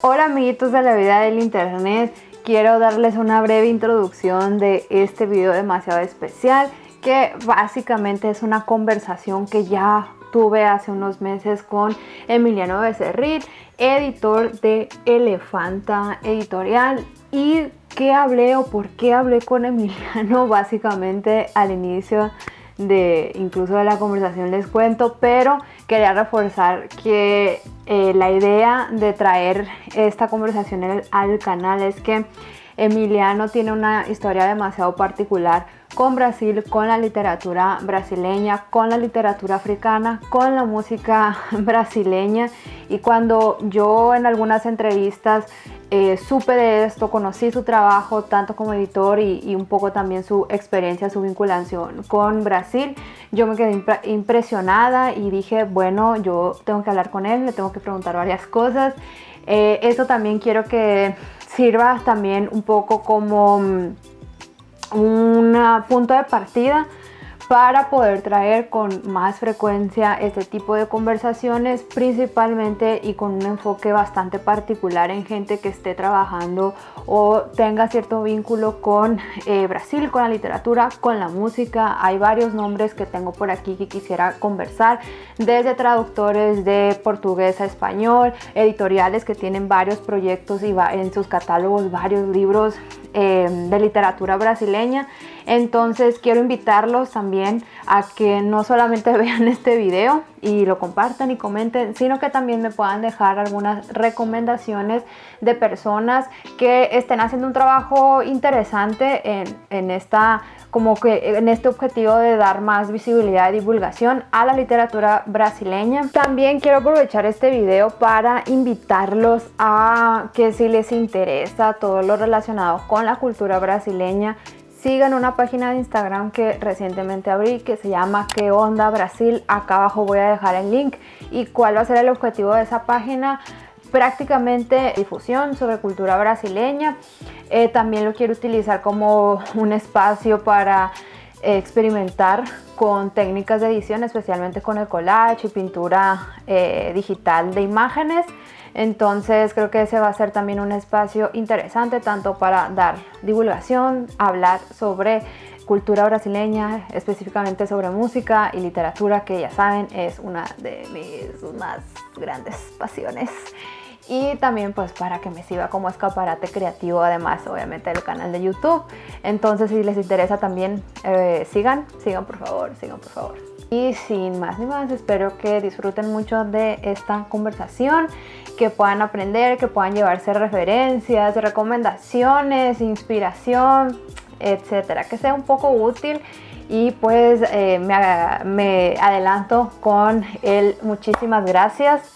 Hola amiguitos de la vida del internet, quiero darles una breve introduccción de este video demasiado especial que básicamente es una conversación que ya tuve hace unos meses con Emiliano Becerril, editor de Elefanta Editorial. Y qué hablé o por qué hablé con Emiliano básicamente al inicio de incluso de la conversación les cuento, pero quería reforzar que la idea de traer esta conversación al canal es que Emiliano tiene una historia demasiado particular con Brasil, con la literatura brasileña, con la literatura africana, con la música brasileña. Y cuando yo en algunas entrevistas supe de esto, conocí su trabajo tanto como editor y un poco también su experiencia, su vinculación con Brasil, yo me quedé impresionada y dije, bueno, yo tengo que hablar con él, le tengo que preguntar varias cosas. Esto también quiero que sirva también un poco como un punto de partida para poder traer con más frecuencia este tipo de conversaciones, principalmente y con un enfoque bastante particular en gente que esté trabajando o tenga cierto vínculo con Brasil, con la literatura, con la música. Hay varios nombres que tengo por aquí que quisiera conversar, desde traductores de portugués a español, editoriales que tienen varios proyectos y en sus catálogos varios libros de literatura brasileña. Entonces quiero invitarlos también a que no solamente vean este video y lo compartan y comenten, sino que también me puedan dejar algunas recomendaciones de personas que estén haciendo un trabajo interesante en este objetivo de dar más visibilidad y divulgación a la literatura brasileña. También quiero aprovechar este video para invitarlos a que si les interesa todo lo relacionado con la cultura brasileña, sigan una página de Instagram que recientemente abrí que se llama ¿Qué onda Brasil? Acá abajo voy a dejar el link. ¿Y cuál va a ser el objetivo de esa página? Prácticamente difusión sobre cultura brasileña. También lo quiero utilizar como un espacio para experimentar con técnicas de edición, especialmente con el collage y pintura digital de imágenes. Entonces creo que ese va a ser también un espacio interesante tanto para dar divulgación, hablar sobre cultura brasileña, específicamente sobre música y literatura, que ya saben es una de mis más grandes pasiones. Y también pues para que me sirva como escaparate creativo, además obviamente del canal de YouTube. Entonces si les interesa también sigan por favor. Y sin más ni más, espero que disfruten mucho de esta conversación, que puedan aprender, que puedan llevarse referencias, recomendaciones, inspiración, etcétera, que sea un poco útil. Y pues me adelanto con el muchísimas gracias.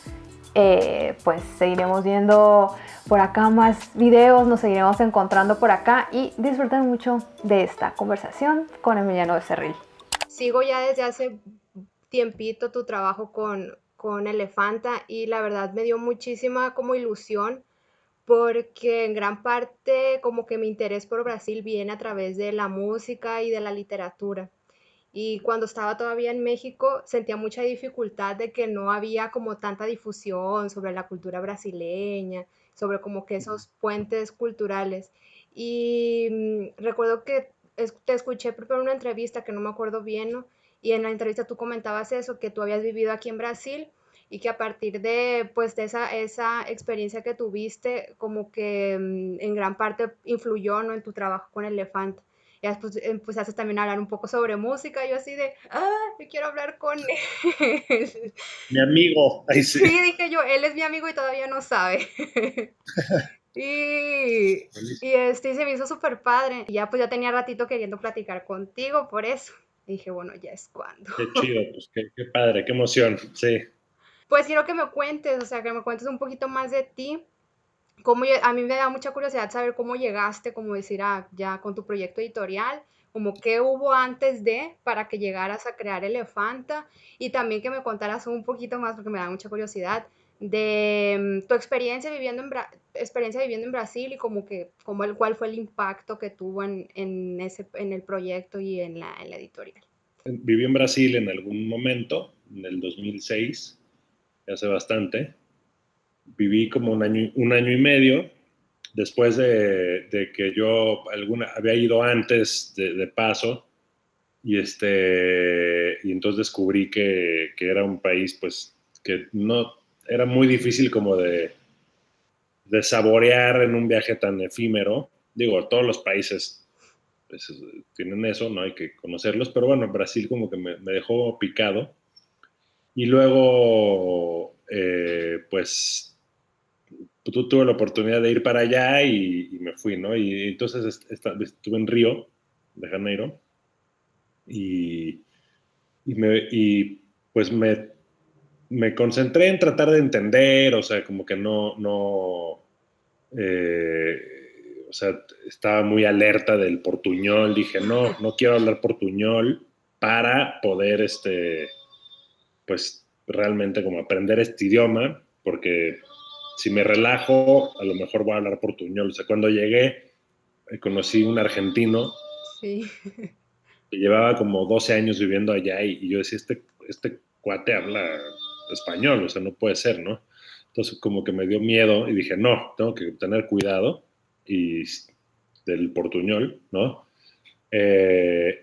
Pues seguiremos viendo por acá más videos, nos seguiremos encontrando por acá y disfruten mucho de esta conversación con Emiliano Becerril. Sigo ya desde hace tiempito tu trabajo con Elefanta y la verdad me dio muchísima como ilusión porque en gran parte como que mi interés por Brasil viene a través de la música y de la literatura. Y cuando estaba todavía en México sentía mucha dificultad de que no había como tanta difusión sobre la cultura brasileña, sobre como que esos puentes culturales. Y recuerdo que te escuché por una entrevista que no me acuerdo bien, ¿no? Y en la entrevista tú comentabas eso, que tú habías vivido aquí en Brasil y que a partir de, pues, de esa experiencia que tuviste, como que en gran parte influyó, ¿no? En tu trabajo con Elefante. Y después empezaste también a hablar un poco sobre música, yo así de, yo quiero hablar con él. Mi amigo, ahí sí. Sí, dije yo, él es mi amigo y todavía no sabe. Y se me hizo súper padre. Y ya pues ya tenía ratito queriendo platicar contigo por eso. Dije, bueno, ya es cuando. Qué chido, pues qué padre, qué emoción, sí. Pues quiero que me cuentes, o sea, que me cuentes un poquito más de ti. A mí me da mucha curiosidad saber cómo llegaste, como decir, ya con tu proyecto editorial, como qué hubo antes de para que llegaras a crear Elefanta y también que me contaras un poquito más, porque me da mucha curiosidad, de tu experiencia viviendo en Brasil y cuál fue el impacto que tuvo en el proyecto y en la editorial. Viví en Brasil en algún momento, en el 2006, hace bastante. viví como un año y medio, después de que yo había ido antes de paso, y entonces descubrí que era un país, pues, que no, era muy difícil como de saborear en un viaje tan efímero. Digo, todos los países pues, tienen eso, ¿no? Hay que conocerlos, pero bueno, Brasil como que me dejó picado. Y luego, pues, tuve la oportunidad de ir para allá y me fui, ¿no? Y entonces estuve en Río de Janeiro y, pues me concentré en tratar de entender, o sea, como que o sea, estaba muy alerta del portuñol, dije, no quiero hablar portuñol para poder, pues, realmente como aprender este idioma, porque si me relajo, a lo mejor voy a hablar portuñol. O sea, cuando llegué, conocí un argentino Sí. que llevaba como 12 años viviendo allá y yo decía, este cuate habla español, o sea, no puede ser, ¿no? Entonces como que me dio miedo y dije, no, tengo que tener cuidado y del portuñol, ¿no?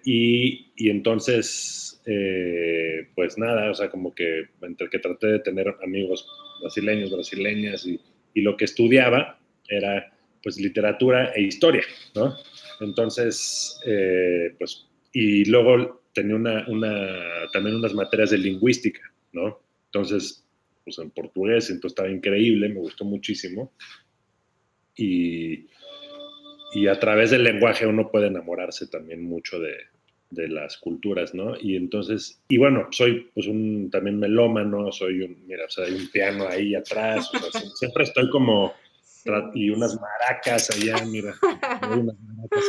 Y entonces, pues nada, o sea, como que entre que traté de tener amigos brasileños, brasileñas y lo que estudiaba era pues literatura e historia, ¿no? Entonces, pues, y luego tenía también unas materias de lingüística, ¿no? Entonces, pues en portugués, entonces estaba increíble, me gustó muchísimo. Y, y a través del lenguaje uno puede enamorarse también mucho de las culturas, ¿no? Y entonces, y bueno, soy pues también melómano, mira, o sea, hay un piano ahí atrás, o sea, siempre estoy como, Sí. y unas maracas allá, mira, hay unas maracas,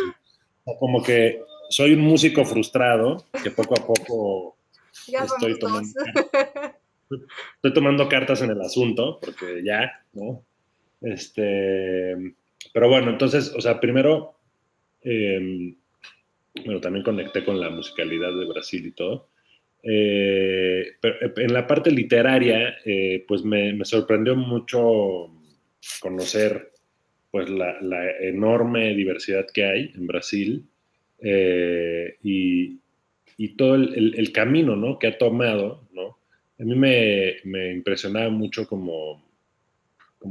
o sea, como que soy un músico frustrado, que poco a poco Ya estoy somos dos. tomando, estoy tomando cartas en el asunto, porque ya, ¿no? Pero bueno, entonces, o sea, primero, eh, bueno, también conecté con la musicalidad de Brasil y todo. Pero en la parte literaria, pues me sorprendió mucho conocer pues la enorme diversidad que hay en Brasil, eh, y, y todo el camino, ¿no? Que ha tomado, ¿no? A mí me impresionaba mucho como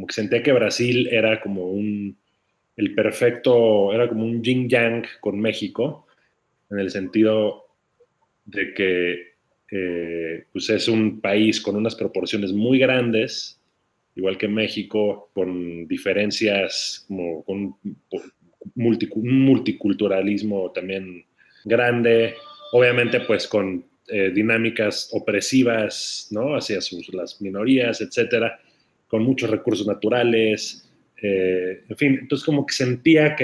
que sentía que Brasil era como era como un yin yang con México, en el sentido de que pues es un país con unas proporciones muy grandes, igual que México, con diferencias, como con un multiculturalismo también grande, obviamente pues con dinámicas opresivas, ¿no? Hacia las minorías, etcétera, con muchos recursos naturales, en fin, entonces como que sentía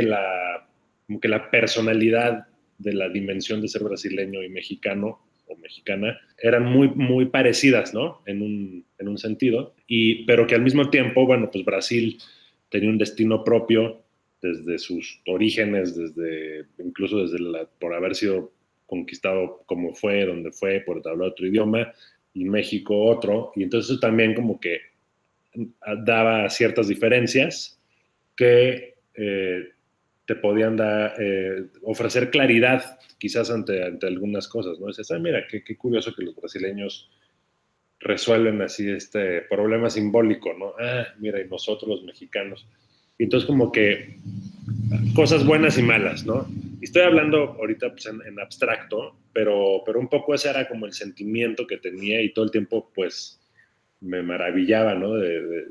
como que la personalidad de la dimensión de ser brasileño y mexicano o mexicana eran muy parecidas, ¿no? En un sentido, pero que al mismo tiempo, bueno, pues Brasil tenía un destino propio desde sus orígenes, incluso por haber sido conquistado como fue, donde fue, por hablar otro idioma, y México otro, y entonces eso también como que daba ciertas diferencias que te podían ofrecer claridad quizás ante algunas cosas, ¿no? Dices, mira, qué curioso que los brasileños resuelven así este problema simbólico, ¿no? Mira, y nosotros los mexicanos. Y entonces como que cosas buenas y malas, ¿no? Y estoy hablando ahorita pues, en abstracto, pero un poco ese era como el sentimiento que tenía y todo el tiempo pues me maravillaba, ¿no? De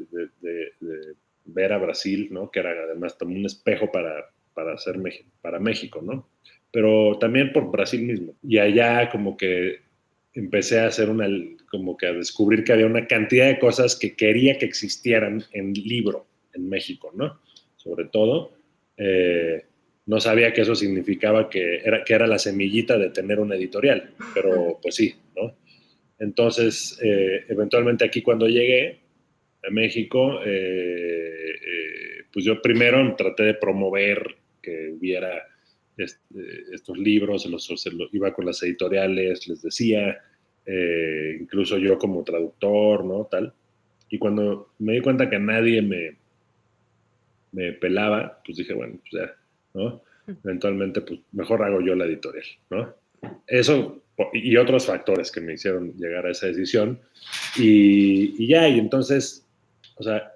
ver a Brasil, ¿no? Que era además como un espejo para México, ¿no? Pero también por Brasil mismo. Y allá como que empecé a hacer como que a descubrir que había una cantidad de cosas que quería que existieran en libro en México, ¿no? Sobre todo, no sabía que eso significaba que era la semillita de tener una editorial, pero pues sí, ¿no? Entonces, eventualmente aquí cuando llegué a México, pues yo primero traté de promover que hubiera estos libros, iba con las editoriales, les decía, incluso yo como traductor, ¿no? Tal. Y cuando me di cuenta que nadie me pelaba, pues dije, bueno, pues ya, ¿no? Eventualmente, pues mejor hago yo la editorial, ¿no? Eso y otros factores que me hicieron llegar a esa decisión. Y ya, y entonces, o sea,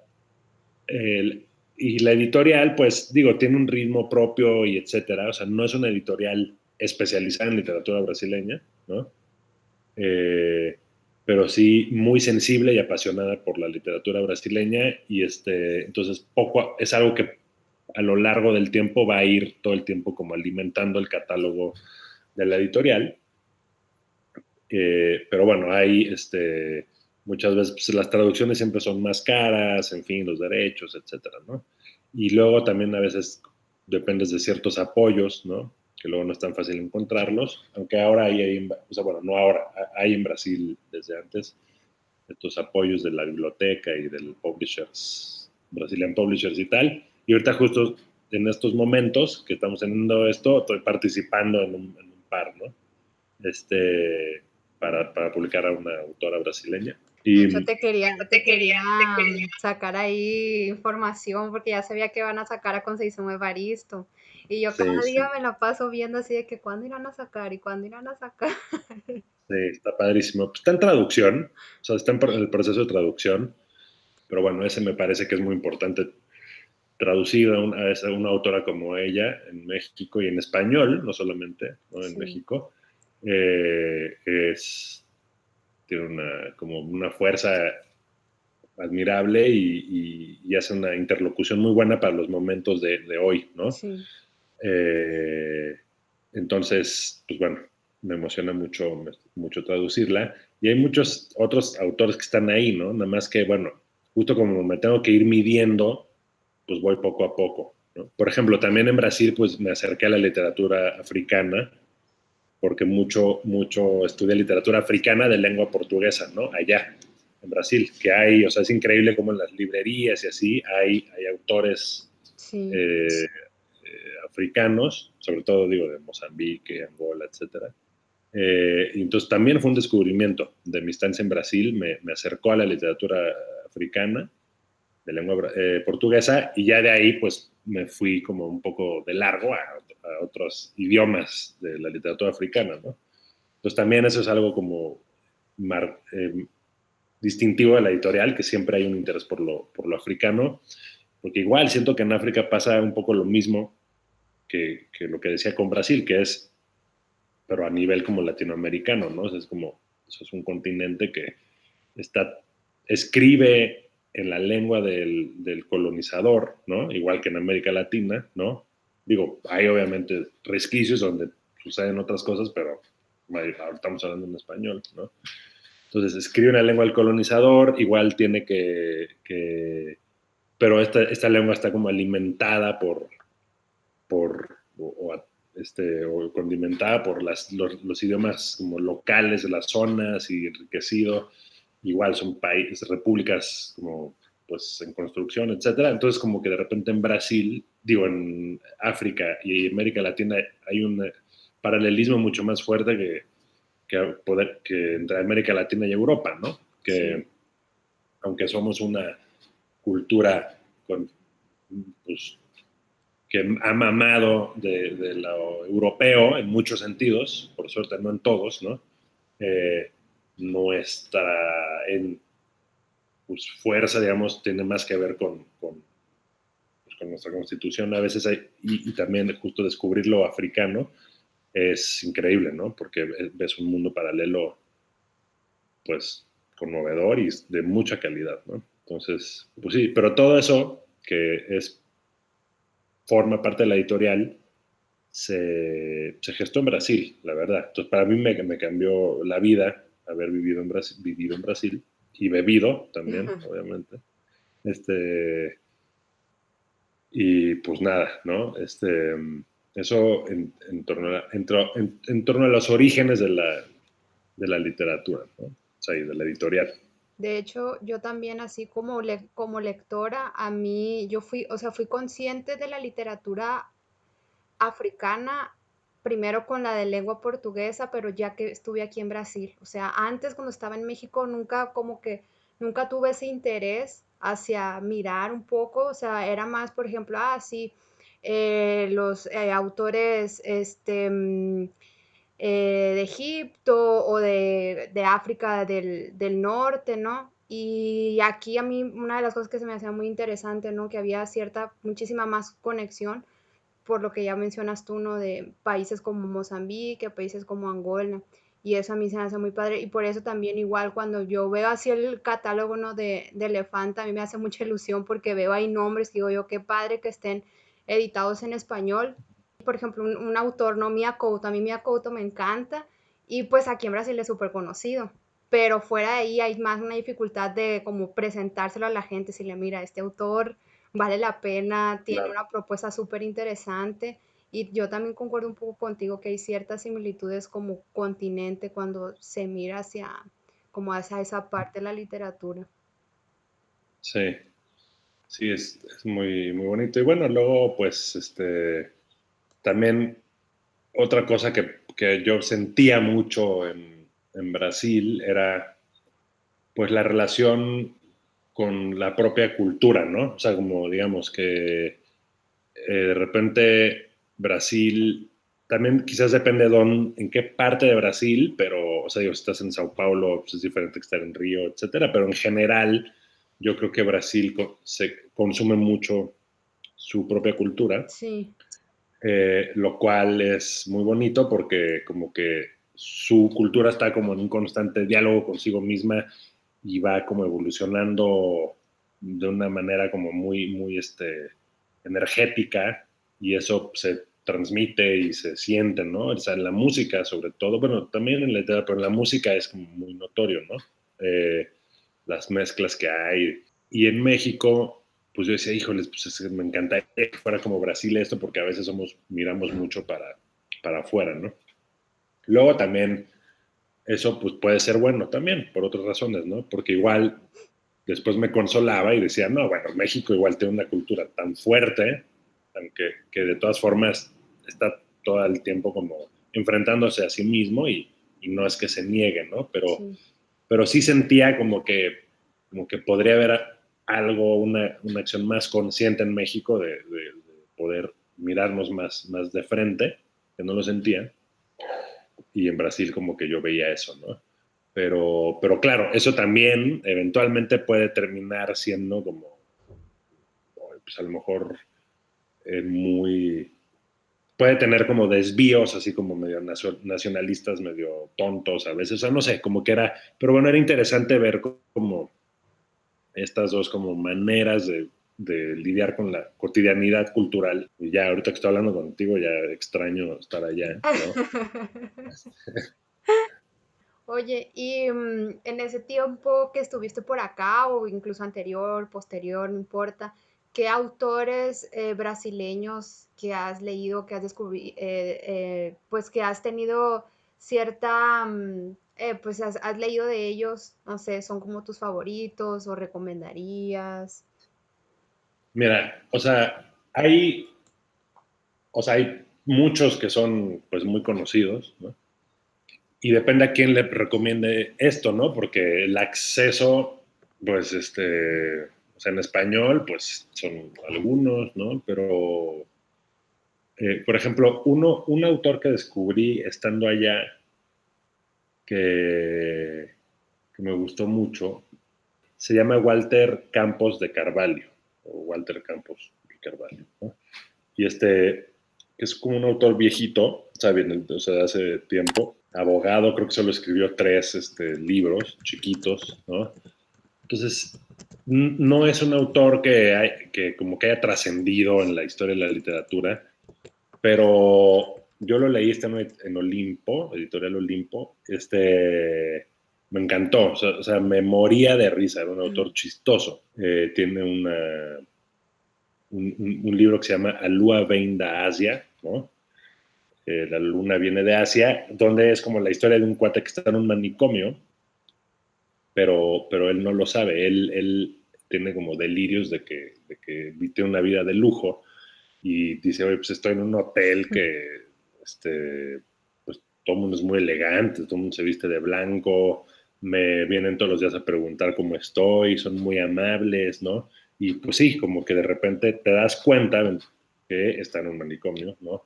y la editorial, pues digo, tiene un ritmo propio y etcétera. O sea, no es una editorial especializada en literatura brasileña, ¿no? Eh, pero sí muy sensible y apasionada por la literatura brasileña y entonces es algo que a lo largo del tiempo va a ir todo el tiempo como alimentando el catálogo de la editorial. Pero bueno, hay muchas veces pues, las traducciones siempre son más caras, en fin, los derechos, etcétera, ¿no? Y luego también a veces dependes de ciertos apoyos, ¿no? Que luego no es tan fácil encontrarlos, aunque ahora o sea, bueno, no ahora, hay en Brasil desde antes estos apoyos de la biblioteca y del publishers, Brazilian Publishers y tal. Y ahorita justo en estos momentos que estamos teniendo esto, estoy participando en un par, ¿no? este, para publicar a una autora brasileña. De hecho, Y te quería sacar ahí información porque ya sabía que van a sacar a Conceição Evaristo. Y yo cada sí, día sí, me la paso viendo así de que cuándo irán a sacar y cuándo irán a sacar. sí, está padrísimo. Pues está en traducción, o sea, está en el proceso de traducción, pero bueno, ese me parece que es muy importante traducir a una autora como ella en México y en español, no solamente, ¿no? En Sí, México, eh, es, tiene como una fuerza admirable y hace una interlocución muy buena para los momentos de hoy, ¿no? sí. Eh, entonces, pues bueno, me emociona mucho traducirla. Y hay muchos otros autores que están ahí, ¿no? Nada más que, bueno, justo como me tengo que ir midiendo, pues voy poco a poco, ¿no? Por ejemplo, también en Brasil, pues me acerqué a la literatura africana, porque mucho estudié literatura africana de lengua portuguesa, ¿no? Allá, en Brasil, que hay, o sea, es increíble como en las librerías y así hay autores Sí, eh, africanos, sobre todo digo de Mozambique, Angola, etcétera. Y entonces también fue un descubrimiento de mi estancia en Brasil, me acercó a la literatura africana de lengua portuguesa y ya de ahí pues me fui como un poco de largo a otros idiomas de la literatura africana, ¿no? Entonces también eso es algo como distintivo de la editorial, que siempre hay un interés por lo africano, porque igual siento que en África pasa un poco lo mismo que lo que decía con Brasil, que es, pero a nivel como latinoamericano, ¿no? O sea, es como, eso es un continente que está, escribe en la lengua del colonizador, ¿no? Igual que en América Latina, ¿no? Digo, hay obviamente resquicios donde suceden otras cosas, pero ahora estamos hablando en español, ¿no? Entonces escribe una lengua del colonizador, igual tiene pero esta lengua está como alimentada por o condimentada por los idiomas como locales de las zonas y enriquecido. Igual son países, repúblicas como pues en construcción, etcétera. Entonces como que de repente en Brasil, digo en África y América Latina hay un paralelismo mucho más fuerte que entre América Latina y Europa, ¿no? sí. Que aunque somos una cultura con, pues, que ha mamado de lo europeo en muchos sentidos, por suerte no en todos, ¿no? Eh, nuestra pues, fuerza, digamos, tiene más que ver con nuestra constitución a veces y también justo descubrir lo africano es increíble, ¿no? Porque ves un mundo paralelo, pues, conmovedor y de mucha calidad, ¿no? Entonces, pues sí, pero todo eso que forma parte de la editorial se gestó en Brasil, la verdad. Entonces, para mí me cambió la vida haber vivido en Brasil y bebido también, obviamente. Este, y pues nada, ¿no? Eso en torno a los orígenes de la literatura, ¿no? O sea, y de la editorial. De hecho, yo también, así como, como lectora, a mí, yo fui, o sea, fui consciente de la literatura africana, primero con la de lengua portuguesa, pero ya que estuve aquí en Brasil. O sea, antes cuando estaba en México nunca como que nunca tuve ese interés hacia mirar un poco, o sea, era más, por ejemplo, sí, los autores de Egipto o de África del Norte, ¿no? Y aquí a mí una de las cosas que se me hacía muy interesante, ¿no? Que había muchísima más conexión, por lo que ya mencionas tú, ¿no? De países como Mozambique, países como Angola, y eso a mí se me hace muy padre, y por eso también igual cuando yo veo así el catálogo, ¿no? de Elefanta, a mí me hace mucha ilusión porque veo ahí nombres, digo yo, qué padre que estén editados en español. Por ejemplo, un autor, ¿no? Mia Couto, a mí Mia Couto me encanta, y pues aquí en Brasil es súper conocido, pero fuera de ahí hay más una dificultad de como presentárselo a la gente, si le mira, este autor vale la pena, tiene Claro. una propuesta súper interesante, y yo también concuerdo un poco contigo que hay ciertas similitudes como continente cuando se mira como hacia esa parte de la literatura. Sí, sí, es muy, muy bonito. Y bueno, luego, pues, también otra cosa que yo sentía mucho en Brasil era, pues, la relación con la propia cultura, ¿no? O sea, como digamos que de repente Brasil, también quizás depende en qué parte de Brasil, pero, o sea, digo, si estás en Sao Paulo, pues es diferente que estar en Río, etcétera, pero en general yo creo que Brasil se consume mucho su propia cultura, Sí, lo cual es muy bonito porque como que su cultura está como en un constante diálogo consigo misma y va como evolucionando de una manera como muy, muy energética, y eso se transmite y se siente, ¿no? O sea, en la música sobre todo, bueno, también en la literatura, pero en la música es como muy notorio, ¿no? Las mezclas que hay. Y en México, pues yo decía, híjoles, pues me encantaría que fuera como Brasil esto, porque a veces miramos mucho para afuera, ¿no? Luego también eso pues puede ser bueno también, por otras razones, ¿no? Porque igual después me consolaba y decía, no, bueno, México igual tiene una cultura tan fuerte, que de todas formas está todo el tiempo como enfrentándose a sí mismo, y no es que se niegue, ¿no? sí. Pero sí sentía como que podría haber algo, una acción más consciente en México de poder mirarnos más de frente, que no lo sentía, y en Brasil como que yo veía eso, ¿no? Pero claro, eso también eventualmente puede terminar siendo como, pues a lo mejor muy, puede tener como desvíos así como medio nacionalistas, medio tontos a veces, o sea, no sé, como que era, pero bueno, era interesante ver como estas dos como maneras de lidiar con la cotidianidad cultural. Y ya ahorita que estoy hablando contigo, ya extraño estar allá, ¿no? Oye, y en ese tiempo que estuviste por acá o incluso anterior, posterior, no importa, ¿qué autores brasileños que has leído, que has descubierto, pues que has tenido cierta, pues has leído de ellos, no sé, son como tus favoritos o recomendarías? Mira, o sea, hay muchos que son pues muy conocidos, ¿no? Y depende a quién le recomiende esto, ¿no? Porque el acceso, pues, o sea, en español, pues son algunos, ¿no? Pero, por ejemplo, un autor que descubrí estando allá, que me gustó mucho, se llama Walter Campos de Carvalho, o Walter Campos de Carvalho, ¿no? Y que es como un autor viejito, ¿saben? O sea, hace tiempo, abogado, creo que solo escribió 3 libros chiquitos, ¿no? Entonces, no es un autor que como que haya trascendido en la historia de la literatura, pero yo lo leí en Olimpo, editorial Olimpo, me encantó, o sea, me moría de risa, era un autor chistoso. Tiene un libro que se llama Alua Vem da Asia, ¿no? La luna viene de Asia, donde es como la historia de un cuate que está en un manicomio, pero él no lo sabe, él tiene como delirios de que tiene una vida de lujo, y dice, oye, pues estoy en un hotel pues todo el mundo es muy elegante, todo el mundo se viste de blanco, me vienen todos los días a preguntar cómo estoy, son muy amables, ¿no? Y pues sí, como que de repente te das cuenta que está en un manicomio, ¿no?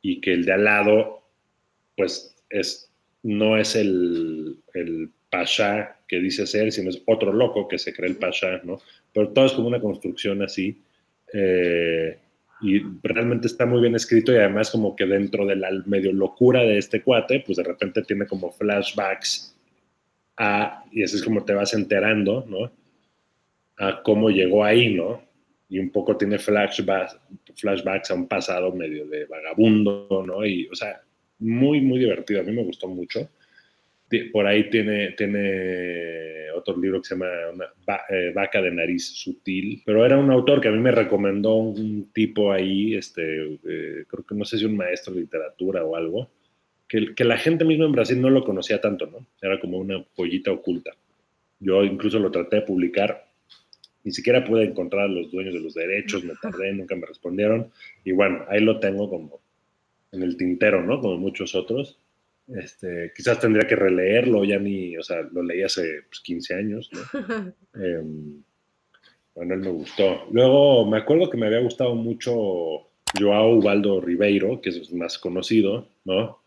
Y que el de al lado, pues no es el pasha que dice ser, sino es otro loco que se cree el pasha, ¿no? Pero todo es como una construcción así. Y realmente está muy bien escrito y además como que dentro de la medio locura de este cuate, pues de repente tiene como flashbacks y así es como te vas enterando, ¿no? A cómo llegó ahí, ¿no? Y un poco tiene flashbacks a un pasado medio de vagabundo, ¿no? Y, o sea, muy, muy divertido. A mí me gustó mucho. Por ahí tiene otro libro que se llama Vaca de nariz sutil, pero era un autor que a mí me recomendó un tipo ahí, creo que no sé si un maestro de literatura o algo, que la gente misma en Brasil no lo conocía tanto, ¿no? Era como una joyita oculta. Yo incluso lo traté de publicar, ni siquiera pude encontrar a los dueños de los derechos, me tardé, nunca me respondieron, y bueno, ahí lo tengo como en el tintero, ¿no? Como muchos otros. Quizás tendría que releerlo, ya ni, o sea, lo leí hace 15 años, ¿no? Bueno, él me gustó. Luego me acuerdo que me había gustado mucho Joao Ubaldo Ribeiro, que es más conocido, ¿no?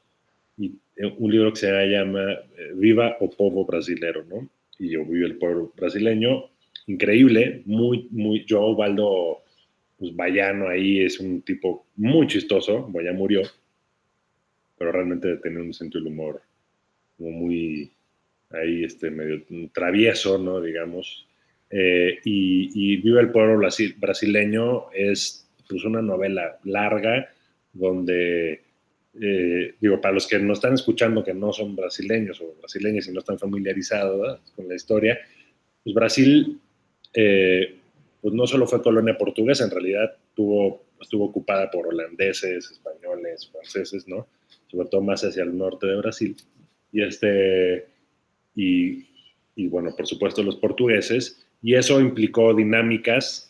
Y un libro que se llama Viva o Povo Brasilero, ¿no? Y yo vivo el pueblo brasileño, increíble, muy, muy, Joao Ubaldo, pues baiano ahí, es un tipo muy chistoso, bueno, ya murió, pero realmente tiene un sentido del humor como muy ahí medio travieso, ¿no? Digamos. Y Viva el pueblo brasileño es pues una novela larga donde, digo, para los que nos están escuchando que no son brasileños o brasileños y no están familiarizados, ¿verdad?, con la historia, pues Brasil, pues no solo fue colonia portuguesa, en realidad estuvo ocupada por holandeses, españoles, franceses, ¿no? Sobre todo más hacia el norte de Brasil. Y y, y bueno, por supuesto los portugueses, y eso implicó dinámicas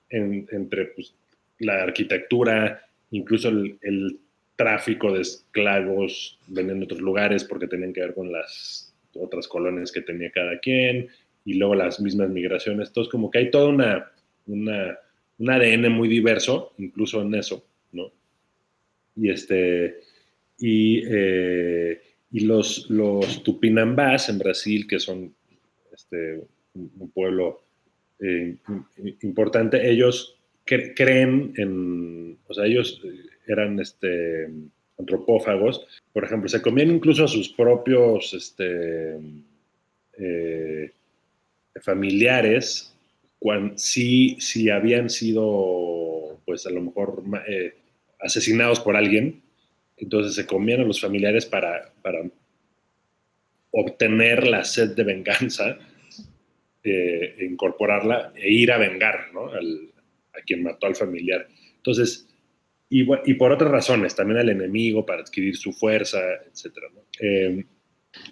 entre pues, la arquitectura, incluso el tráfico de esclavos veniendo a otros lugares porque tenían que ver con las otras colonias que tenía cada quien, y luego las mismas migraciones. Entonces, como que hay toda un ADN muy diverso, incluso en eso, ¿no? Y y, eh, y los tupinambás en Brasil, que son un pueblo importante, ellos creen o sea, ellos eran antropófagos, por ejemplo, se comían incluso a sus propios eh, familiares, si habían sido, pues a lo mejor, asesinados por alguien, entonces se comían a los familiares para obtener la sed de venganza, incorporarla e ir a vengar, ¿no?, a quien mató al familiar. Entonces, y por otras razones, también al enemigo para adquirir su fuerza, etc., ¿no?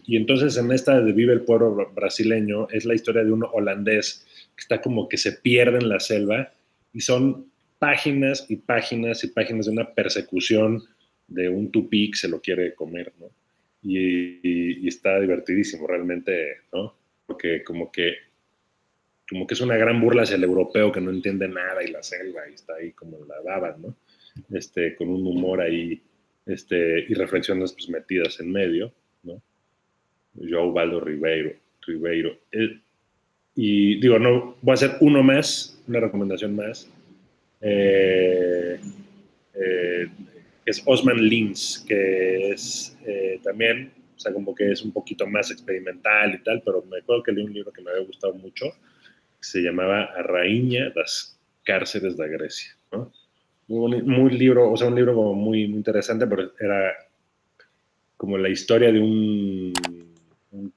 Y entonces en esta de Vive el pueblo brasileño es la historia de un holandés que está como que se pierde en la selva y son páginas y páginas y páginas de una persecución de un tupí que se lo quiere comer, ¿no? Y está divertidísimo realmente, ¿no? Porque como que es una gran burla hacia el europeo que no entiende nada y la selva y está ahí como la baba, ¿no? Con un humor ahí y reflexiones pues, metidas en medio, ¿no? João Baldo Ribeiro. Y digo, no, voy a hacer uno más, una recomendación más, que es Osman Lins, que es también, o sea, como que es un poquito más experimental y tal, pero me acuerdo que leí un libro que me había gustado mucho, que se llamaba A Rainha das Cárceres de Grecia, ¿no? Muy libro, o sea, un libro como muy, muy interesante, pero era como la historia de un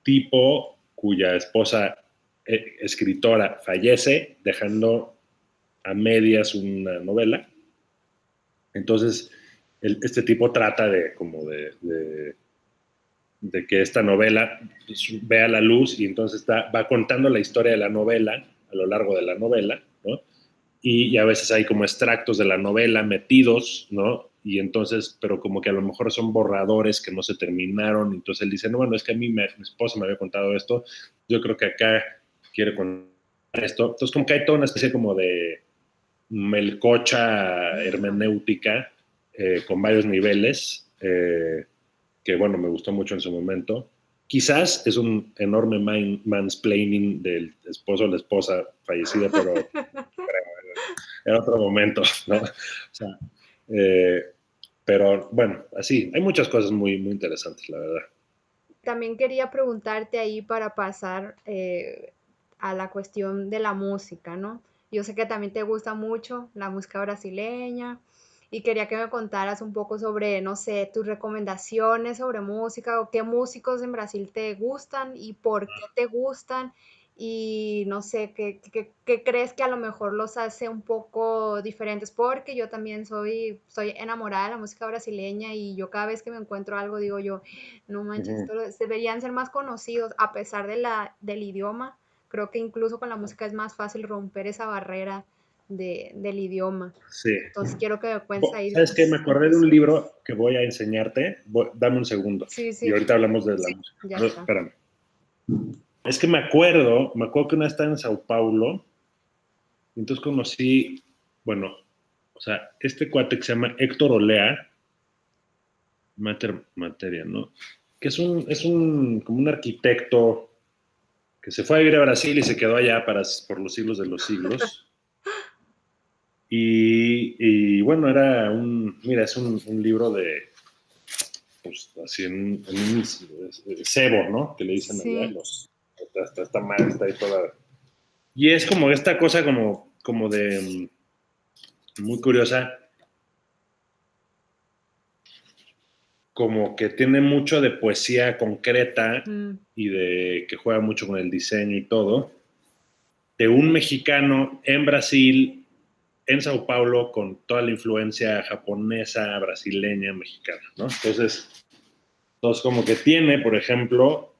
tipo cuya esposa escritora fallece dejando a medias una novela. Entonces, este tipo trata de que esta novela vea la luz y entonces va contando la historia de la novela a lo largo de la novela, ¿no? Y a veces hay como extractos de la novela metidos, ¿no?, y entonces, pero como que a lo mejor son borradores que no se terminaron, entonces él dice, no, bueno, es que a mí mi esposa me había contado esto, yo creo que acá quiere contar esto, entonces como que hay toda una especie como de melcocha hermenéutica con varios niveles, que bueno, me gustó mucho en su momento. Quizás es un enorme mansplaining del esposo o la esposa fallecida, pero en otro momento, ¿no? O sea, eh, pero bueno, así, hay muchas cosas muy, muy interesantes, la verdad. También quería preguntarte ahí para pasar a la cuestión de la música, ¿no? Yo sé que también te gusta mucho la música brasileña y quería que me contaras un poco sobre, no sé, tus recomendaciones sobre música o qué músicos en Brasil te gustan y por qué te gustan y no sé, qué crees que a lo mejor los hace un poco diferentes, porque yo también soy enamorada de la música brasileña y yo cada vez que me encuentro algo digo yo, no manches, Ujú. estos deberían ser más conocidos a pesar del idioma. Creo que incluso con la música es más fácil romper esa barrera del idioma. Sí. Entonces quiero que me cuentes ahí de ¿Sabes qué? Me tus acordé de un impresiones. libro que voy a enseñarte. Dame un segundo. Sí, Y sí, ahorita hablamos de la música. ya No, está. espérame. Es que me acuerdo que una vez estaba en Sao Paulo, y entonces conocí, bueno, o sea, este cuate que se llama Héctor Olea, Materia, ¿no? Que como un arquitecto que se fue a vivir a Brasil y se quedó allá por los siglos de los siglos. Y bueno, mira, es un libro de, pues así en un cebo, ¿no? Que le dicen allá, Sí. esta madre está ahí toda. Y es como esta cosa como de muy curiosa, como que tiene mucho de poesía concreta Mm, y de que juega mucho con el diseño y todo, de un mexicano en Brasil, en Sao Paulo, con toda la influencia japonesa, brasileña, mexicana, ¿no? Entonces como que tiene, por ejemplo,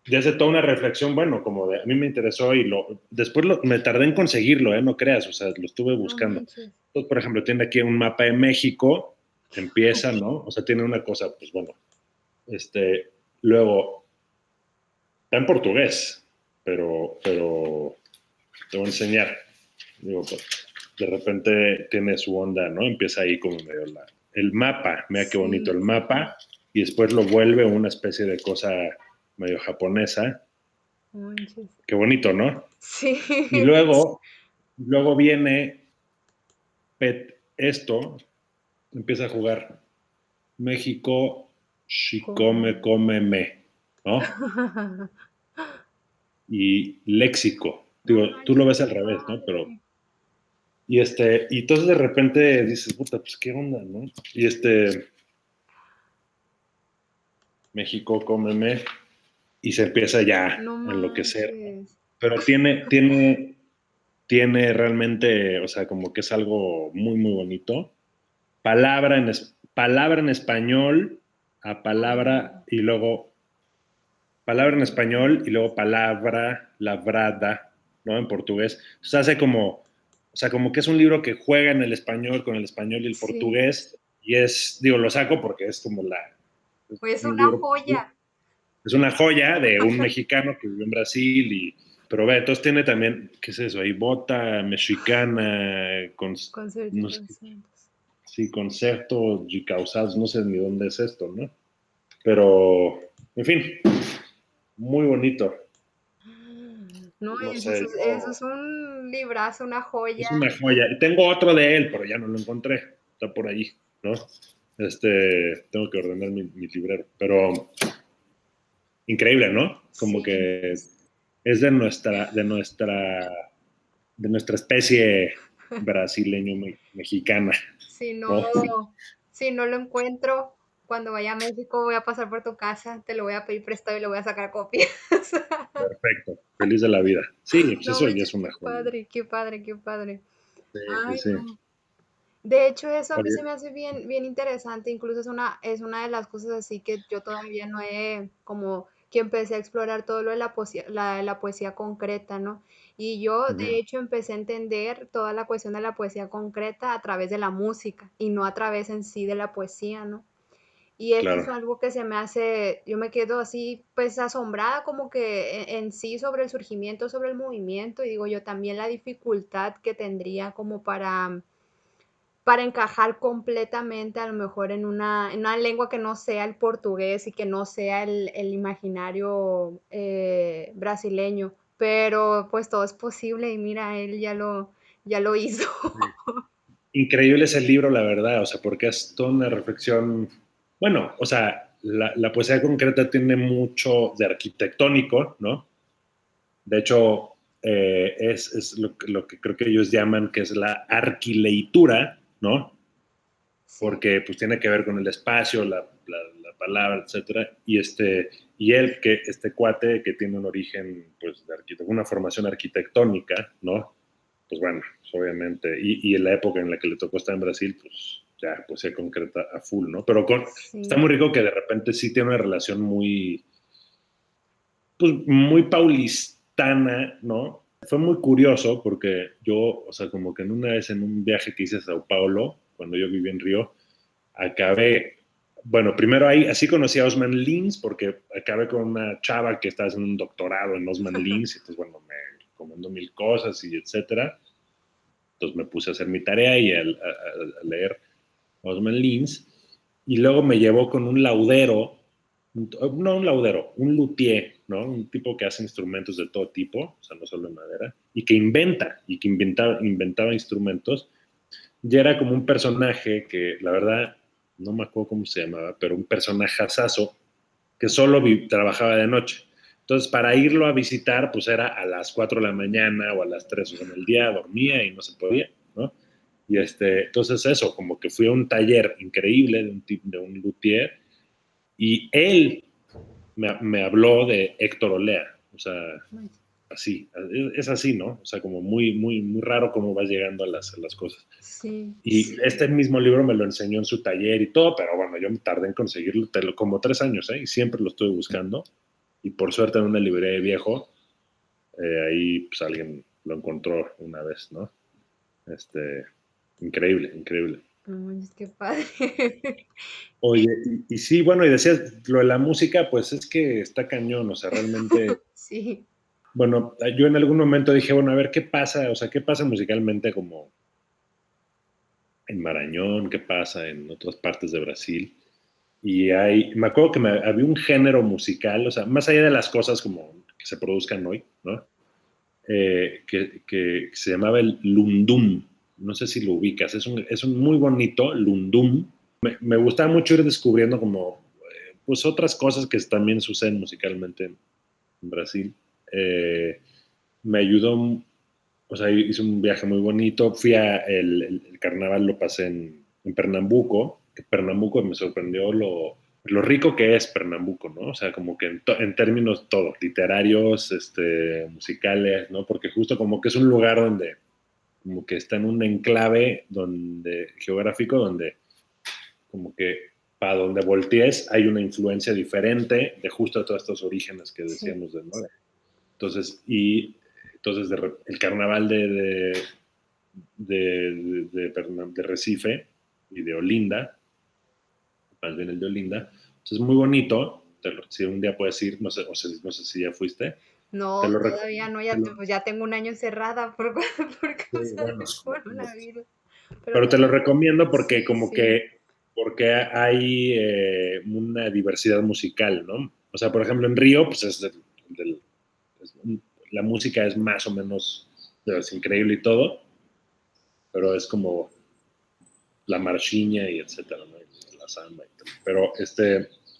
ya hace toda una reflexión, bueno, como de, a mí me interesó y después me tardé en conseguirlo, no creas, o sea, lo estuve no buscando. manches. Entonces, por ejemplo, tiene aquí un mapa de México, empieza, ¿no? O sea, tiene una cosa, pues bueno, luego, está en portugués, pero te voy a enseñar. Digo, pues, de repente tiene su onda, ¿no? Empieza ahí como medio el mapa, mira qué bonito Sí, el mapa, y después lo vuelve una especie de cosa medio japonesa. no manches. Qué bonito, ¿no? Sí. Y luego viene esto, empieza a jugar México, Como- Shikome, come, me, ¿no? Y léxico. No Digo, tú lo manches, ves qué al revés, ¿no? Pero, padre. y entonces de repente dices, puta, pues qué onda, ¿no? Y México, cómeme, y se empieza ya No a enloquecer, ¿no? manches. Pero tiene realmente, o sea, como que es algo muy, muy bonito. Palabra en español a palabra y luego palabra en español y luego palabra labrada, ¿no? En portugués. O sea, o sea, como que es un libro que juega en el español con el español y el Sí. portugués y digo, lo saco porque es como es Pues es un una libro, joya. es una joya de un mexicano que vivió en Brasil pero ve, entonces tiene también, ¿qué es eso? Ahí bota mexicana, no sé, Concertos. sí, concertos y causados, no sé ni dónde es esto, ¿no? Pero, en fin, muy bonito. No, No eso, sé, eso es un librazo, una joya. es una joya. Y tengo otro de él, pero ya no lo encontré. Está por ahí, ¿no? Tengo que ordenar mi librero. Pero increíble, ¿no? Como Sí, que es de nuestra especie brasileño-mexicana, si ¿no? no, si no lo encuentro, cuando vaya a México voy a pasar por tu casa, te lo voy a pedir prestado y le voy a sacar copias. Perfecto. Feliz de la vida. Sí, pues No eso ya manches, es una qué joya. padre, qué padre, qué padre. Sí, sí, Ay, sí. no. De hecho, eso a mí se Oye, me hace bien, bien interesante, incluso es una de las cosas así que yo todavía no he como que empecé a explorar todo lo de la poesía concreta, ¿no? Y yo, de Ujú. hecho, empecé a entender toda la cuestión de la poesía concreta a través de la música y no a través en sí de la poesía, ¿no? Y eso es Claro. algo que se me hace, yo me quedo así, pues asombrada como que en sí sobre el surgimiento, sobre el movimiento, y digo yo también la dificultad que tendría como para encajar completamente a lo mejor en una lengua que no sea el portugués y que no sea el imaginario brasileño, pero pues todo es posible y mira, él ya lo hizo. Sí. Increíble ese libro, la verdad, o sea, porque es toda una reflexión, bueno, o sea, la poesía concreta tiene mucho de arquitectónico, ¿no? De hecho, es lo que creo que ellos llaman que es la arquileitura, ¿no? Sí, Porque pues tiene que ver con el espacio, la palabra, etcétera. Y él, que este cuate que tiene un origen, pues, una formación arquitectónica, ¿no? Pues bueno, pues, obviamente, y en la época en la que le tocó estar en Brasil, pues ya, pues se concreta a full, ¿no? Pero está sí, muy rico que de repente sí tiene una relación muy, pues muy paulistana, ¿no? Fue muy curioso porque yo, o sea, como que en una vez en un viaje que hice a Sao Paulo, cuando yo viví en Río, acabé, bueno, primero ahí, así conocí a Osman Lins porque acabé con una chava que estaba haciendo un doctorado en Osman Lins, y entonces, bueno, me recomendó mil cosas y etcétera. Entonces me puse a hacer mi tarea y a leer Osman Lins, y luego me llevó con un laudero, no un laudero, un luthier, ¿no? Un tipo que hace instrumentos de todo tipo, o sea, no solo de madera, y que inventaba instrumentos. Ya era como un personaje que, la verdad, no me acuerdo cómo se llamaba, pero un personaje asazo que solo trabajaba de noche. Entonces, para irlo a visitar, pues era a las 4 de la mañana o a las 3, o sea, en el día dormía y no se podía, ¿no? Y entonces eso, como que fui a un taller increíble de un luthier, y él me habló de Héctor Olea, o sea, así, es así, ¿no? O sea, como muy, muy, muy raro cómo vas llegando a las cosas. sí. Y este mismo libro me lo enseñó en su taller y todo, pero bueno, yo me tardé en conseguirlo como 3 años, ¿eh? Y siempre lo estuve buscando. Y por suerte en una librería de viejo, ahí pues alguien lo encontró una vez, ¿no? Este, increíble, increíble. No manches, qué padre. Oye, y sí, bueno, y decías, lo de la música, pues es que está cañón, o sea, realmente, Sí, bueno, yo en algún momento dije, bueno, a ver qué pasa, o sea, qué pasa musicalmente como en Marañón, qué pasa en otras partes de Brasil. Me acuerdo que había un género musical, o sea, más allá de las cosas como que se produzcan hoy, ¿no? Que se llamaba el Lundum. No sé si lo ubicas, es un muy bonito Lundum. Me gustaba mucho ir descubriendo como, pues otras cosas que también suceden musicalmente en Brasil. Eh, Me ayudó, o sea, hice un viaje muy bonito. El carnaval lo pasé en Pernambuco, que Pernambuco me sorprendió lo rico que es Pernambuco, ¿no? O sea, como que en términos todo, literarios, musicales, ¿no? Porque justo como que es un lugar donde, como que está en un enclave geográfico donde, como que para donde voltees hay una influencia diferente de justo todos estos orígenes que sí. decíamos de nuevo. Entonces el carnaval de Recife y de Olinda, más bien el de Olinda, pues es muy bonito. Si un día puedes ir, no sé si ya fuiste, te No, lo todavía recomiendo. no, pues ya tengo un año encerrada por causa Bueno, del coronavirus. Pero pero te lo recomiendo porque sí, como sí, que porque hay una diversidad musical, ¿no? O sea, por ejemplo, en Río, pues del- es- la música es más o menos, es increíble y todo, pero es como la marchiña y etcétera, ¿no? La samba y todo. Pero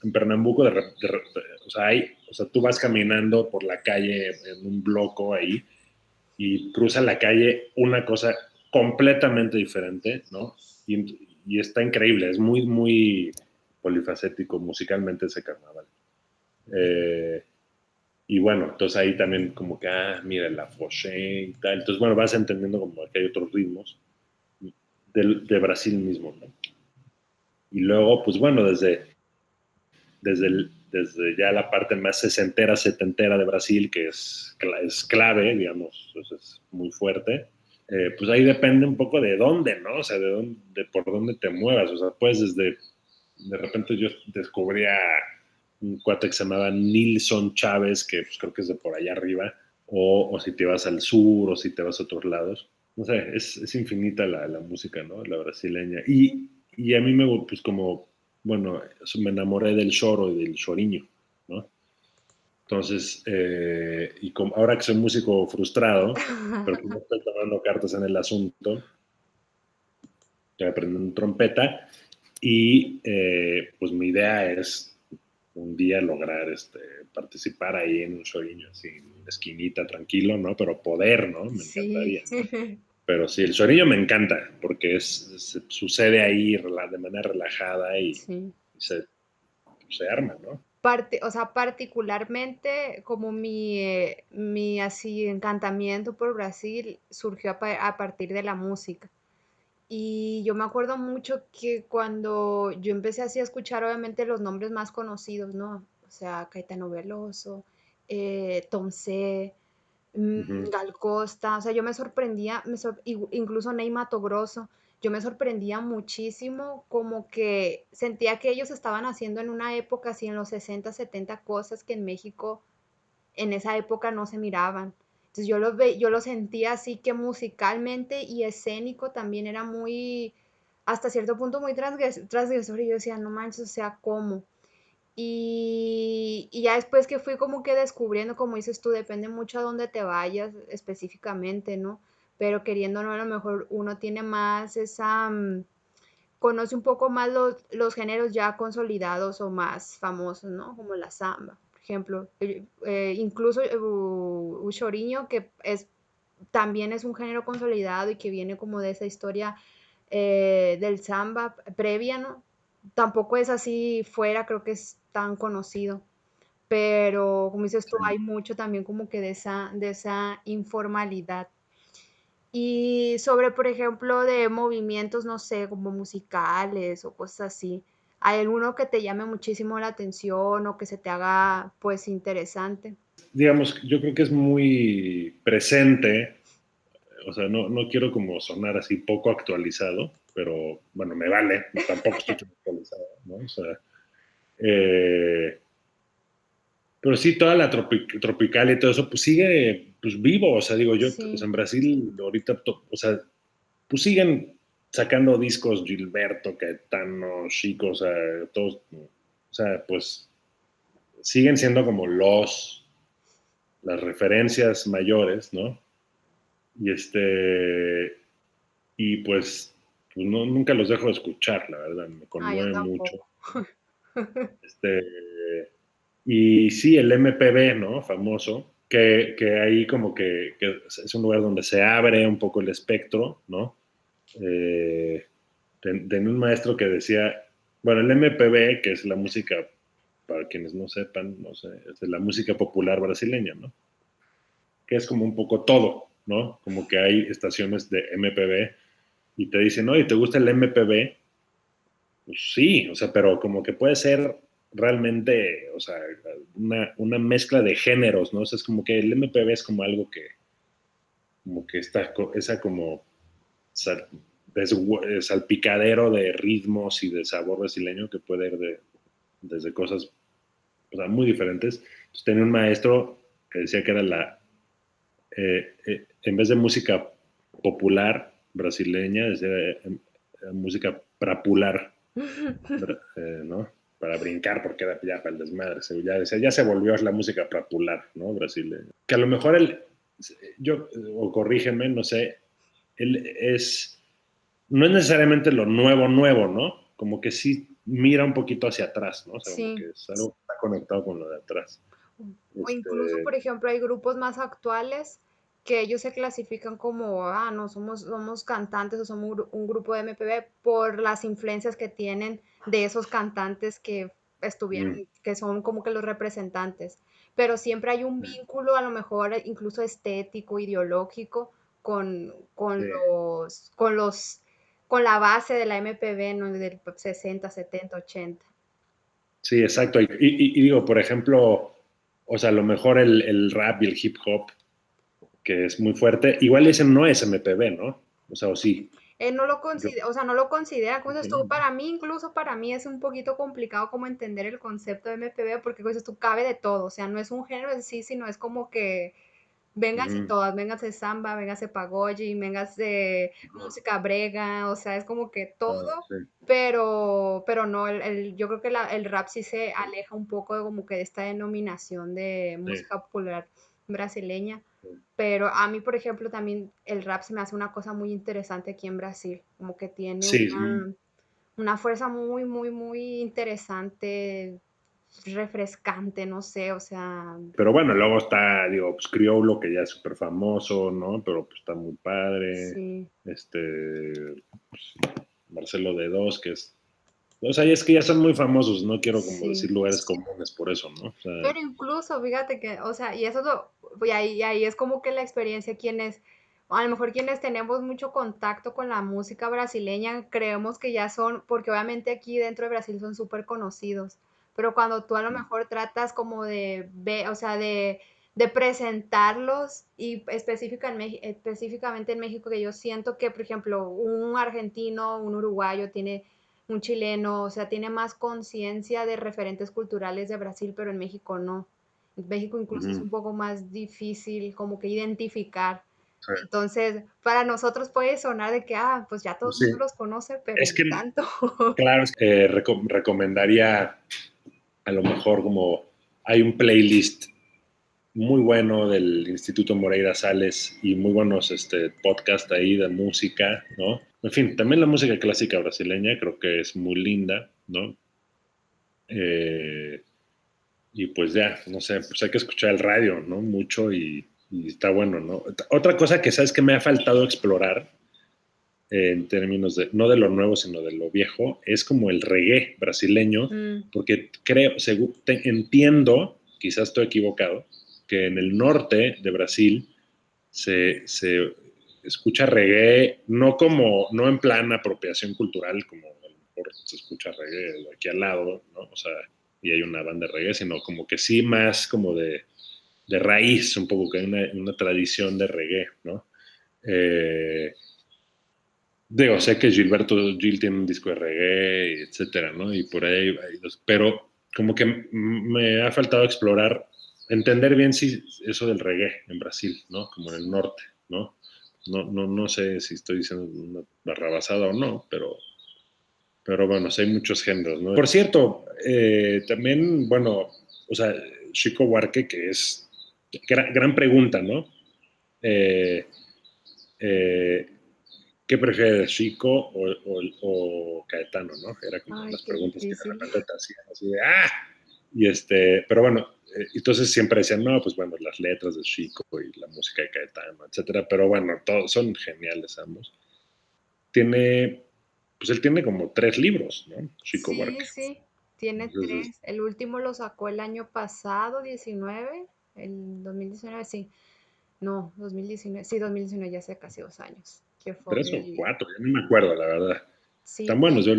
en Pernambuco, o sea, tú vas caminando por la calle en un bloco ahí y cruza la calle una cosa completamente diferente, ¿no? Y está increíble, es muy, muy polifacético musicalmente ese carnaval. Eh, y bueno, entonces ahí también como que, mira, la Foché y tal. Entonces, bueno, vas entendiendo como que hay otros ritmos de Brasil mismo, ¿no? Y luego, pues bueno, desde ya la parte más sesentera, setentera de Brasil, que es clave, digamos, es muy fuerte. Pues ahí depende un poco de dónde, ¿no? O sea, por dónde te muevas. O sea, pues de repente yo descubrí a un cuate que se llamaba Nilson Chávez, que pues creo que es de por allá arriba, o si te vas al sur, o si te vas a otros lados. No sé, es infinita la música, ¿no? La brasileña. Y a mí pues como, bueno, me enamoré del choro y del choriño, ¿no? Entonces, y ahora que soy músico frustrado, pero que no estoy tomando cartas en el asunto, estoy aprendiendo trompeta y pues mi idea es un día lograr participar ahí en un choriño, así, en una esquinita, tranquilo, ¿no? Pero poder, ¿no? Me Sí. encantaría, ¿no? Pero sí, el choriño me encanta porque sucede ahí de manera relajada y Sí. se arma, ¿no? O sea, particularmente como mi así encantamiento por Brasil surgió a partir de la música. Y yo me acuerdo mucho que cuando yo empecé así a escuchar, obviamente, los nombres más conocidos, ¿no? O sea, Caetano Veloso, Tom C, Ujú. Gal Costa, o sea, yo me sorprendía, incluso Ney Matogrosso, yo me sorprendía muchísimo, como que sentía que ellos estaban haciendo en una época así en los 60, 70 cosas que en México en esa época no se miraban. Entonces yo lo sentía así que musicalmente y escénico también era muy, hasta cierto punto muy transgresor y yo decía, no manches, o sea, ¿cómo? Y ya después que fui como que descubriendo, como dices tú, depende mucho a dónde te vayas específicamente, ¿no? Pero queriendo no, a lo mejor uno tiene más conoce un poco más los géneros ya consolidados o más famosos, ¿no? Como la samba, por ejemplo. Incluso un choriño, que también es un género consolidado y que viene como de esa historia del samba previa, ¿no? Tampoco es así fuera, creo que es tan conocido. Pero, como dices tú, Sí. hay mucho también como que de esa informalidad. Y sobre, por ejemplo, de movimientos, no sé, como musicales o cosas así. ¿Hay alguno que te llame muchísimo la atención o que se te haga, pues, interesante? Digamos, yo creo que es muy presente, o sea, no quiero como sonar así poco actualizado, pero bueno, me vale, tampoco estoy tan actualizado, ¿no? O sea, eh, pero sí, toda la tropical y todo eso, pues sigue pues, vivo, o sea, digo yo, o sea, Sí, en Brasil ahorita, o sea, pues siguen sacando discos Gilberto, Caetano, Chico, o sea, todos, o sea, pues siguen siendo como las referencias mayores, ¿no? Y y pues no, nunca los dejo de escuchar, la verdad, me yo conmueve mucho. tampoco. Este, y sí, el MPB, ¿no? Famoso, que ahí como que es un lugar donde se abre un poco el espectro, ¿no? Tenía un maestro que decía, bueno, el MPB, que es la música, para quienes no sepan, no sé, es la música popular brasileña, ¿no? Que es como un poco todo, ¿no? Como que hay estaciones de MPB y te dicen, oye, ¿te gusta el MPB? Pues sí, o sea, pero como que puede ser realmente, o sea, una mezcla de géneros, ¿no? O sea, es como que el MPB es como algo como que está, esa como sal, salpicadero de ritmos y de sabor brasileño que puede ir desde cosas, o sea, muy diferentes. Entonces, tenía un maestro que decía que era en vez de música popular brasileña, decía música prapular, ¿no? Para brincar, porque era ya para el desmadre. Ya se volvió la música popular, ¿no? Brasileña. Que a lo mejor o corrígeme, no sé, él no es necesariamente lo nuevo, nuevo, ¿no? Como que sí mira un poquito hacia atrás, ¿no? O sea, como Sí. que es algo que está conectado con lo de atrás. O incluso, por ejemplo, hay grupos más actuales que ellos se clasifican como, no, somos cantantes o somos un grupo de MPB por las influencias que tienen de esos cantantes que Mm, estuvieron, que son como que los representantes. Pero siempre hay un mm, vínculo, a lo mejor incluso estético, ideológico, con sí. con la base de la MPB, ¿no? Del 60, 70, 80. Sí, exacto. Y digo, por ejemplo, o sea, a lo mejor el rap y el hip hop, que es muy fuerte, igual ese no es MPB, ¿no? O sea, o sí. Él no lo Yo, considera, o sea, no lo considera, como creo que dices tú, no. para mí, incluso para mí es un poquito complicado como entender el concepto de MPB, porque como dices tú, cabe de todo, o sea, no es un género en sí, sino es como que véngase Ujú. todas, véngase samba, véngase pagode, véngase Ajá. música brega, o sea, es como que Ah, todo, sí. pero no, yo creo que el rap sí se aleja un poco de como que de esta denominación de Sí, música popular brasileña. sí. Pero a mí, por ejemplo, también el rap se me hace una cosa muy interesante aquí en Brasil, como que tiene Sí, una fuerza muy, muy, muy interesante, refrescante, no sé, o sea, pero bueno, luego está, digo, pues Criollo, que ya es súper famoso, ¿no? Pero pues está muy padre. sí. Pues, Marcelo de Dos, que es. O sea, es que ya son muy famosos, no quiero como decir Sí, lugares comunes por eso, ¿no? O sea, pero incluso, fíjate que, o sea, y eso y ahí es como que la experiencia, quienes, a lo mejor quienes tenemos mucho contacto con la música brasileña, creemos que ya son, porque obviamente aquí dentro de Brasil son súper conocidos, pero cuando tú a lo mejor tratas como de ver, o sea, de presentarlos, y específicamente en México, que yo siento que, por ejemplo, un argentino, un uruguayo tiene un chileno, o sea, tiene más conciencia de referentes culturales de Brasil, pero en México no. En México incluso es ujú, un poco más difícil como que identificar. sí, Entonces, para nosotros puede sonar de que, pues ya todo pues el sí. mundo los conoce, pero Es no que, tanto. claro, es que recomendaría a lo mejor como hay un playlist muy bueno del Instituto Moreira Sales y muy buenos podcast ahí de música, ¿no? En fin, también la música clásica brasileña creo que es muy linda, ¿no? Eh, y pues ya, no sé, pues hay que escuchar el radio, ¿no? Mucho y está bueno, ¿no? Otra cosa que sabes que me ha faltado explorar en términos de, no de lo nuevo, sino de lo viejo, es como el reggae brasileño, Mm, porque creo, entiendo, quizás estoy equivocado, que en el norte de Brasil se escucha reggae, no como, no en plan apropiación cultural, como a lo mejor se escucha reggae de aquí al lado, ¿no? O sea, y hay una banda de reggae, sino como que sí más como de raíz, un poco que hay una tradición de reggae, ¿no? Eh, Digo, sé que Gilberto Gil tiene un disco de reggae, etcétera, ¿no? Y por ahí hay dos, pero como que me ha faltado explorar, entender bien si eso del reggae en Brasil, ¿no? Como en el norte, ¿no? No sé si estoy diciendo una barrabasada o no, pero bueno, sí hay muchos géneros, ¿no? Por cierto, también, bueno, o sea, Chico Buarque, que es gran pregunta, ¿no? Eh, eh, ¿Qué prefieres, Chico o Caetano, no? Era como ay, las qué preguntas que de difícil. repente te hacían así de ¡ah! Pero bueno, entonces siempre decían, no, pues bueno, las letras de Chico y la música de Caetano, etcétera, pero bueno, todos son geniales ambos. Tiene, pues él tiene como 3 libros, ¿no? Chico Sí, Buarque. sí, tiene Entonces, tres. El último lo sacó el año pasado, 19, el 2019, sí. No, 2019, sí, 2019, ya hace casi 2 años, que fue 3 o 4, ya no me acuerdo, la verdad. sí, Están buenos, yo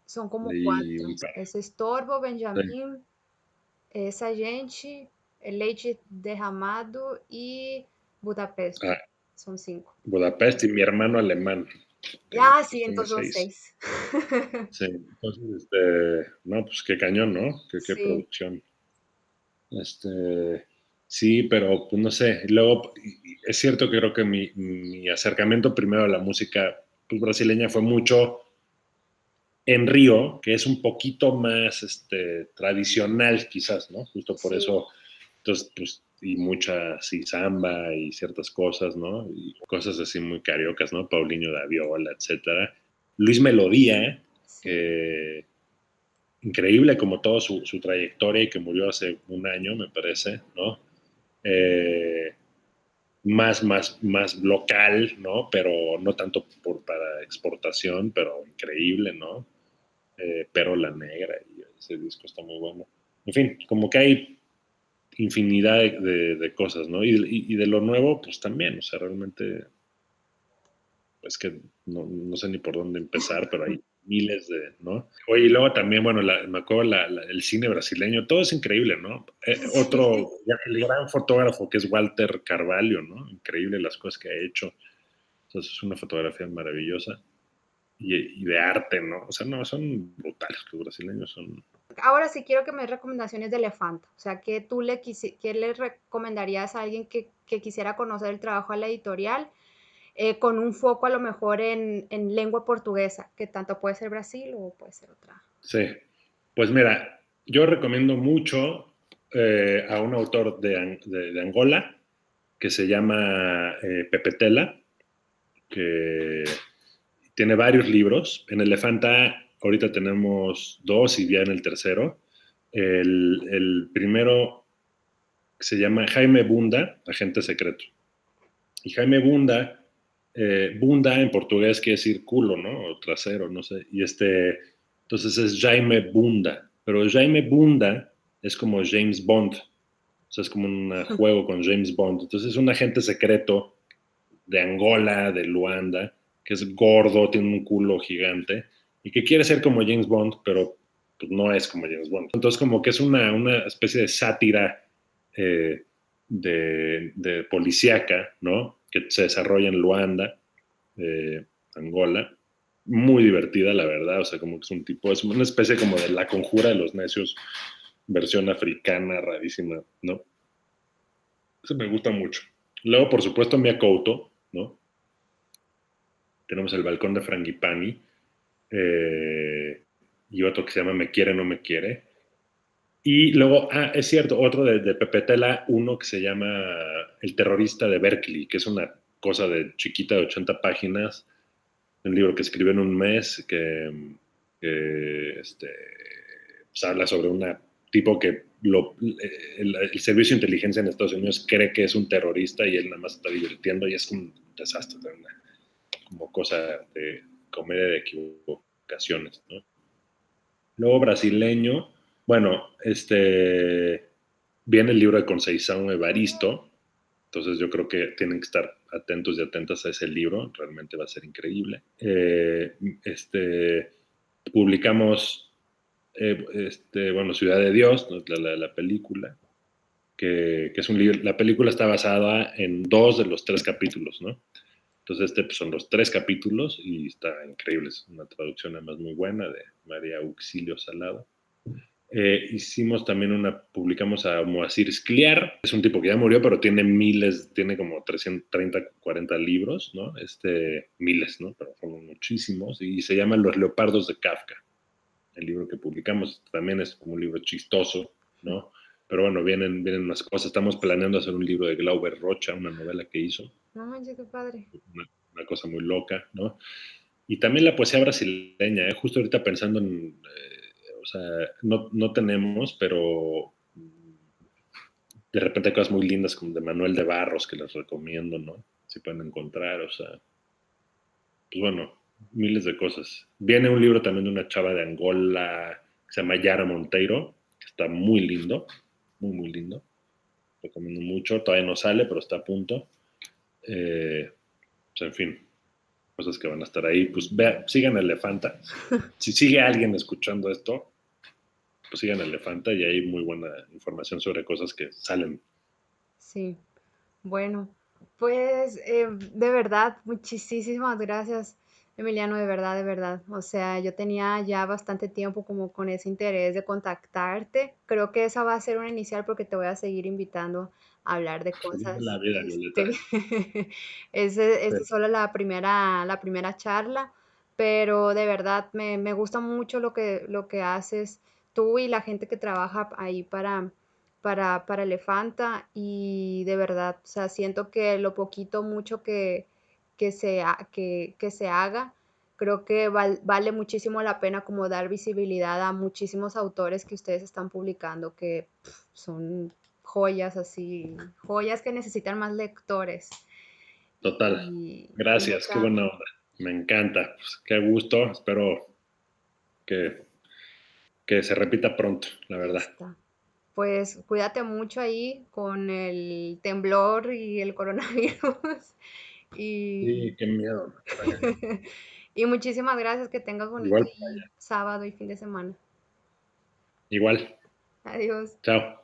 son como leí cuatro. un par. Es Estorbo, Sí. Benjamín, Esa Gente, El Leite Derramado y Budapest. Ah, Son 5. Budapest y mi hermano alemán. Sí, Tiene entonces son 6. 6. Sí, entonces, no, pues qué cañón, ¿no? Qué Sí, producción. Sí, pero pues no sé. Luego, es cierto que creo que mi acercamiento primero a la música pues, brasileña fue mucho en Río, que es un poquito más tradicional, quizás, ¿no? Justo por sí, eso, entonces, pues, y mucha, sí, samba y ciertas cosas, ¿no? Y cosas así muy cariocas, ¿no? Paulinho da Viola, etcétera. Luis Melodía, sí. que increíble como toda su trayectoria y que murió hace un año, me parece, ¿no? Eh, más local, ¿no? Pero no tanto para exportación, pero increíble, ¿no? Pero la negra, y ese disco está muy bueno. En fin, como que hay infinidad de cosas, ¿no? Y de lo nuevo, pues también, o sea, realmente es que no sé ni por dónde empezar, pero hay miles de, ¿no? Oye, y luego también, bueno, me acuerdo el cine brasileño, todo es increíble, ¿no? Sí. El gran fotógrafo que es Walter Carvalho, ¿no? Increíble las cosas que ha hecho. Entonces es una fotografía maravillosa y de arte, ¿no? O sea, no, son brutales, los brasileños son... Ahora sí quiero que me des recomendaciones de Elefanta. O sea, ¿qué le recomendarías a alguien que quisiera conocer el trabajo de la editorial con un foco a lo mejor en lengua portuguesa, que tanto puede ser Brasil o puede ser otra? Sí, pues mira, yo recomiendo mucho a un autor de Angola que se llama Pepe Tela, que tiene varios libros. En Elefanta ahorita tenemos dos y ya en el tercero. El primero se llama Jaime Bunda, Agente Secreto. Y Jaime Bunda, Bunda en portugués quiere decir culo, ¿no? O trasero, no sé. Entonces es Jaime Bunda. Pero Jaime Bunda es como James Bond. O sea, es como un juego con James Bond. Entonces es un agente secreto de Angola, de Luanda, que es gordo, tiene un culo gigante y que quiere ser como James Bond, pero pues, no es como James Bond. Entonces como que es una especie de sátira de policíaca, ¿no? Que se desarrolla en Luanda, Angola. Muy divertida, la verdad. O sea, como que es un tipo, es una especie como de La Conjura de los Necios, versión africana, rarísima, ¿no? Eso me gusta mucho. Luego, por supuesto, Mia Couto, ¿no? Tenemos El Balcón de Frangipani eh, y otro que se llama Me quiere, no me quiere. Y luego, es cierto, otro de Pepe Tela, uno que se llama El terrorista de Berkeley, que es una cosa de chiquita de 80 páginas, un libro que escribe en un mes que pues habla sobre un tipo que el servicio de inteligencia en Estados Unidos cree que es un terrorista y él nada más está divirtiendo y es un desastre, como cosa de comedia de equivocaciones, ¿no? Luego brasileño, bueno, viene el libro de Conceição Evaristo, entonces yo creo que tienen que estar atentos y atentas a ese libro, realmente va a ser increíble. Publicamos, bueno, Ciudad de Dios, ¿no? la película, que es un libro, la película está basada en 2 de los 3 capítulos, ¿no? Entonces, pues, son los 3 capítulos y está increíble. Es una traducción además muy buena de María Auxilio Salado. Hicimos también publicamos a Moacir Scliar, es un tipo que ya murió, pero tiene miles, tiene como 330, 40 libros, ¿no? Miles, ¿no? Pero son muchísimos, y se llama Los Leopardos de Kafka, el libro que publicamos. También es como un libro chistoso, ¿no? Pero bueno, vienen unas cosas. Estamos planeando hacer un libro de Glauber Rocha, una novela que hizo. No manches, qué padre. Una cosa muy loca, ¿no? Y también la poesía brasileña, ¿eh? Justo ahorita pensando o sea, no tenemos, pero de repente hay cosas muy lindas como de Manuel de Barros que les recomiendo, ¿no? Si pueden encontrar, o sea, pues bueno, miles de cosas. Viene un libro también de una chava de Angola que se llama Yara Monteiro, que está muy lindo, muy, muy lindo. Recomiendo mucho, todavía no sale, pero está a punto. Pues en fin, cosas que van a estar ahí. Pues sigan Elefanta. Si sigue alguien escuchando esto, pues sigan Elefanta y hay muy buena información sobre cosas que salen. Sí, bueno, pues de verdad, muchísimas gracias, Emiliano, de verdad, de verdad. O sea, yo tenía ya bastante tiempo como con ese interés de contactarte. Creo que esa va a ser una inicial porque te voy a seguir invitando a hablar de Feliz de cosas. la vida, Violeta. Esta es solo la primera charla, pero de verdad me gusta mucho lo que haces tú y la gente que trabaja ahí para Elefanta y de verdad, o sea, siento que lo poquito, mucho que se haga, creo que vale muchísimo la pena como dar visibilidad a muchísimos autores que ustedes están publicando, que son joyas así, joyas que necesitan más lectores. Total. Y Gracias, qué neta, buena onda. Me encanta. Pues, qué gusto. Espero que, que se repita pronto, la ya verdad. está. Pues cuídate mucho ahí con el temblor y el coronavirus. Y, Sí, qué miedo. Y muchísimas gracias, que tengas bonito Igual, sábado y fin de semana. igual. Adiós. Chao.